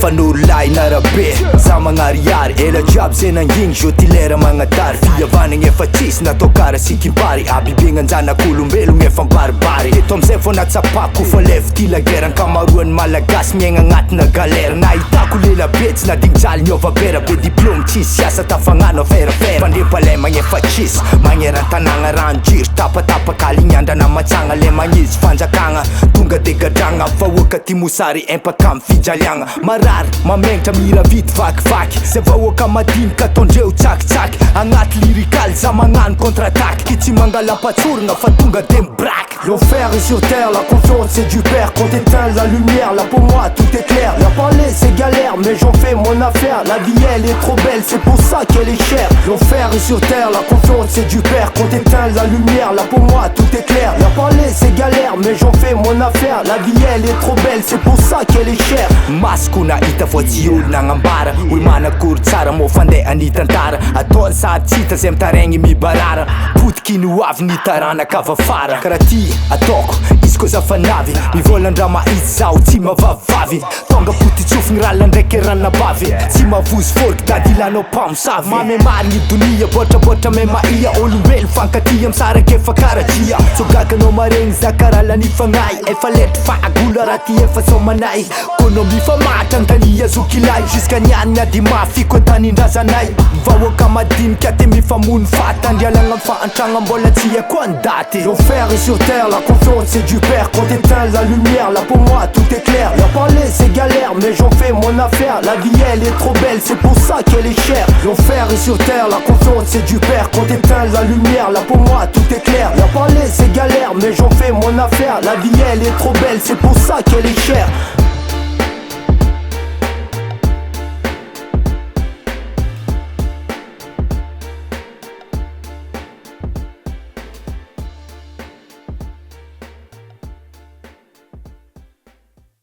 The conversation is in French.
fanolay narabe za magnariary ela jiaby zay nangigny jotilera magnatary fihavanagna efa tsisy natao kara sikimpary abibegnanjanak'olombelogna efa baribary eto amizay vao natsapako fa levy ty lagera ankamaroan'ny malagasy miaigna agnatina galera nahitako lelabe tsy nadignijaly niovabera be diplôme tsisy asa tafagnano aferafera fandrempalemagna efa tsisy magneran-tanagna randjiry tapatapakaligny-andrana matsagna le magnizy fanjakagna tonga de gadragna vahoaka ty mosary empaka amy fijaliagna marary mamenitra mira vity vakivaky zay vahoaka madinika ataondreo tsakitsaky agnaty lirikaly za magnano contre-attaque ty tsy mangala-patsoragna fa tonga de mibraky. L'enfer est sur terre, la confiance c'est du père. Quand t'éteins la lumière, là pour moi tout est clair. La parler c'est galère, mais j'en fais mon affaire. La vie elle est trop belle, c'est pour ça qu'elle est chère. L'enfer est sur terre, la confiance c'est du père. Quand t'éteins la lumière, là pour moi tout est clair. La parler c'est galère, mais j'en fais mon affaire. La vie elle est trop belle, c'est pour ça qu'elle est chère. Maskuna ita voatsy olona agnambara olo manakory tsara mo fandeha nitantara ataony sady tsy hita zay mitaregny mibarara potiky ny hoavy nitaranaka avy afara karaha ty ataoko izy koa zafanavy mivolandra mahitsy zaho tsy mavavivavy tonga potitsofigny rala ndraiky ranabavy tsy mavozy fôriky dady ilanao mpamosavy mamemary ny donia botrabotra me maia olombelo fankatia misaraky efa karatria sogakanao maregny zakarala ny fagnay efa letry fagolo raha ty efa somanay konomi fa matra antania zokilay jusqu'à niany ady mafy ko tanindrazanay vahoaka madinika te mifamono fatandrialagna mifaantragna mbola tsy haiko any daty. L'enfer est sur terre, la confiance c'est du père. Quand t'éteins la lumière, là pour moi tout est clair. La parler c'est galère, mais j'en fais mon affaire. La vie elle est trop belle, c'est pour ça qu'elle est chère. L'enfer est sur terre, la confiance c'est du père. Quand t'éteins la lumière, là pour moi tout est clair. La parler c'est galère, mais j'en fais mon affaire. La vie elle est trop belle, c'est pour ça qu'elle est chère.